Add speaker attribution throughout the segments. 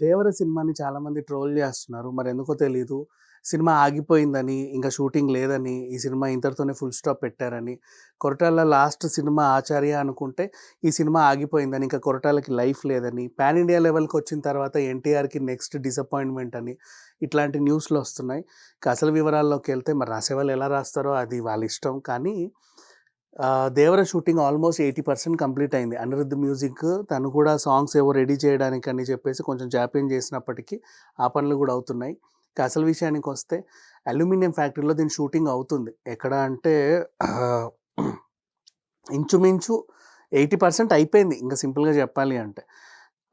Speaker 1: 'దేవర' సినిమాని చాలామంది ట్రోల్ జేస్తున్నారు. మరెందుకో తెలీదు. సినిమా ఆగిపోయిందని, ఇంక షూటింగ్ లేదని, ఈ సినిమా ఇంతటితోనే ఫుల్ స్టాప్ పెట్టారని, కొరటాల లాస్ట్ సినిమా 'ఆచార్య' అనుకుంటే, ఈ సినిమా ఆగిపోయిందని, ఇంక కొరటాలకి లైఫ్ లేదని, పాన్ ఇండియా లెవెల్‌కొచ్చిన తర్వాత ఎన్టీఆర్‌కి నెక్స్ట్ డిసప్పాయింట్‌మెంట్ అని, ఇట్లాంటి న్యూస్‌లొస్తున్నాయి. ఇక అసలు వివరాల్లోకెళ్తే మరి రాసేవాళ్ళు ఎలా రాస్తారో అది వాళ్ళ ఇష్టం. కానీ 'దేవర' షూటింగ్ ఆల్మోస్ట్ 80% కంప్లీట్ అయింది. అనిరుద్ మ్యూజిక్ తను కూడా సాంగ్స్ ఏవో రెడీ చేయడానికని చెప్పేసి కొంచెం జాప్యం చేసినప్పటికీ ఆ పనులు కూడా అవుతున్నాయి. ఇక అసలు విషయానికొస్తే అల్యూమినియం ఫ్యాక్టరీలో దీని షూటింగ్ అవుతుంది. ఎక్కడ అంటే ఆహ్, ఇంచుమించు 80% అయిపోయింది. ఇంక సింపుల్‌గా చెప్పాలి అంటే.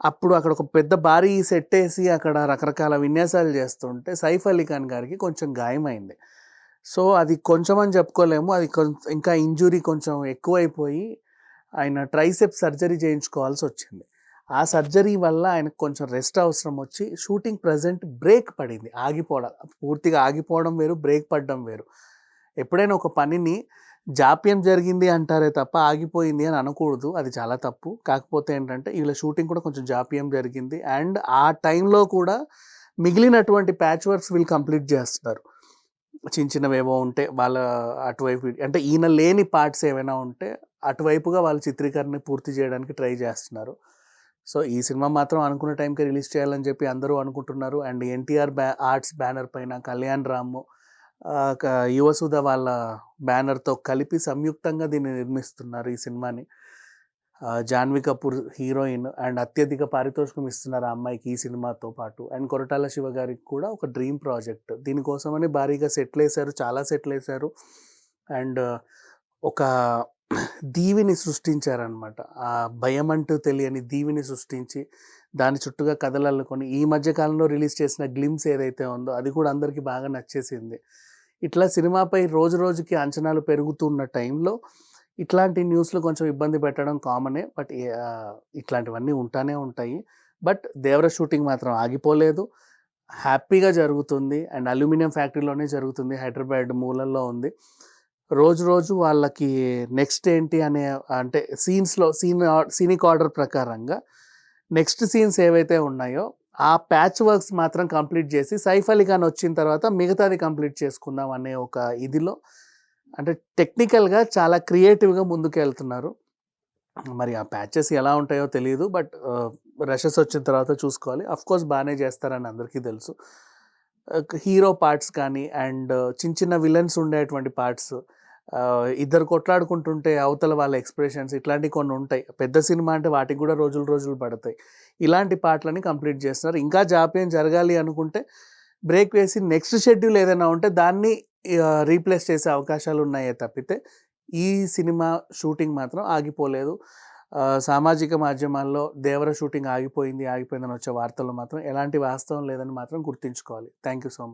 Speaker 1: అప్పుడు అక్కడ ఒక పెద్ద భారీ సెట్టేసి అక్కడ రకరకాల విన్యాసాలు చేస్తుంటే సైఫ్ అలీ ఖాన్ గారికి కొంచెం గాయమైంది. సో, అది కొంచెం అని చెప్పుకోలేము. అది ఇంకా ఇంజ్యూరీ కొంచెం ఎక్కువైపోయి ఆయన ట్రైసెప్ సర్జరీ చేయించుకోవాల్సొచ్చింది. ఆ సర్జరీ వల్ల ఆయనకు కొంచెం రెస్ట్ అవసరం వచ్చి షూటింగ్ ప్రెజెంట్ బ్రేక్ పడింది. ఆగిపోవడం. పూర్తిగా ఆగిపోవడం వేరు, బ్రేక్ పడడం వేరు. ఎప్పుడైనా ఒక పనిని జాప్యం జరిగింది అంటారే తప్ప ఆగిపోయింది అని అనకూడదు. అది చాలా తప్పు. కాకపోతే ఏంటంటే వీళ్ళ షూటింగ్ కూడా కొంచెం జాప్యం జరిగింది. అండ్ ఆ టైంలో కూడా మిగిలినటువంటి ప్యాచ్ వర్క్స్ వీళ్ళు కంప్లీట్ చేస్తున్నారు. చిన్న చిన్నవేవో ఉంటే వాళ్ళ అటువైపు అంటే ఈయన లేని పార్ట్స్ ఏవైనా ఉంటే అటువైపుగా వాళ్ళు చిత్రీకరణ పూర్తి చేయడానికి ట్రై చేస్తున్నారు. సో, ఈ సినిమా మాత్రం అనుకున్న టైంకే రిలీజ్ చేయాలని చెప్పి అందరూ అనుకుంటున్నారు. అండ్ ఎన్టీఆర్ ఆర్ట్స్ బ్యానర్ పైన కళ్యాణ్ రామ్, ఆహ్, క యువసుధ వాళ్ళ బ్యానర్‌తో కలిపి సంయుక్తంగా దీన్ని నిర్మిస్తున్నారు ఈ సినిమాని. జాన్వీ కపూర్ హీరోయిన్ అండ్ అత్యధిక పారితోషికం ఇస్తున్నారు ఆ అమ్మాయికి ఈ సినిమాతో పాటు. అండ్ కొరటాల శివ గారికి కూడా ఒక డ్రీమ్ ప్రాజెక్ట్. దీనికోసమని భారీగా సెట్లేశారు. చాలా సెట్లేశారు. అండ్ ఒక దీవిని సృష్టించారనమాట. ఆ భయమంటూ తెలియని దీవిని సృష్టించి, దాని చుట్టూగా కథలల్లుకొని ఈ మధ్య కాలంలో రిలీజ్ చేసిన 'గ్లిమ్స్' ఏదైతే ఉందో అది కూడా అందరికీ బాగా నచ్చేసింది. ఇట్లా సినిమాపై రోజు రోజుకి అంచనాలు పెరుగుతున్న టైంలో ఇట్లాంటి న్యూస్‌లు కొంచెం ఇబ్బంది పెట్టడం కామనే. బట్ ఇట్లాంటివన్నీ ఉంటానే ఉంటాయి. బట్ 'దేవర' షూటింగ్ మాత్రం ఆగిపోలేదు. హ్యాపీగా జరుగుతుంది. అండ్ అల్యూమినియం ఫ్యాక్టరీలోనే జరుగుతుంది. హైదరాబాద్ మూలల్లో ఉంది. రోజు రోజు వాళ్ళకి నెక్స్ట్ ఏంటి అనే అంటే సీనిక్ ఆర్డర్ ప్రకారంగా నెక్స్ట్ సీన్స్ ఏవైతే ఉన్నాయో ఆ ప్యాచ్ వర్క్స్ మాత్రం కంప్లీట్ చేసి సైఫ్ అలీ ఖాన్ వచ్చిన తర్వాత మిగతాది కంప్లీట్ చేసుకుందాం అనే ఒక ఇదిలో అంటే టెక్నికల్‌గా చాలా క్రియేటివ్‌గా ముందుకెళ్తున్నారు. మరి ఆ ప్యాచెస్ ఎలా ఉంటాయో తెలీదు. బట్ రషెస్ వచ్చిన తర్వాత చూసుకోవాలి. అఫ్‌కోర్స్ బానే చేస్తారని అందరికీ తెలుసు. హీరో పార్ట్స్ కానీ అండ్ చిన్న చిన్న విలన్స్ ఉండేటువంటి పార్ట్స్, ఇద్దరు కొట్లాడుకుంటుంటే అవతల వాళ్ళ ఎక్స్‌ప్రెషన్స్ ఇట్లాంటివి కొన్ని ఉంటాయి. పెద్ద సినిమా అంటే వాటికి కూడా రోజులు రోజులు పడతాయి. ఇలాంటి పార్ట్‌లని కంప్లీట్ చేస్తున్నారు. ఇంకా జాప్యం జరగాలి అనుకుంటే బ్రేక్ వేసి నెక్స్ట్ షెడ్యూల్ ఏదైనా ఉంటే దాన్ని రీప్లేస్ చేసే అవకాశాలు ఉన్నాయే తప్పితే ఈ సినిమా షూటింగ్ మాత్రం ఆగిపోలేదు. సామాజిక మాధ్యమాల్లో 'దేవర' షూటింగ్ ఆగిపోయింది, ఆగిపోయిందని వచ్చే వార్తల్లో మాత్రం ఎలాంటి వాస్తవం లేదని మాత్రం గుర్తుంచుకోవాలి. Thank you so much.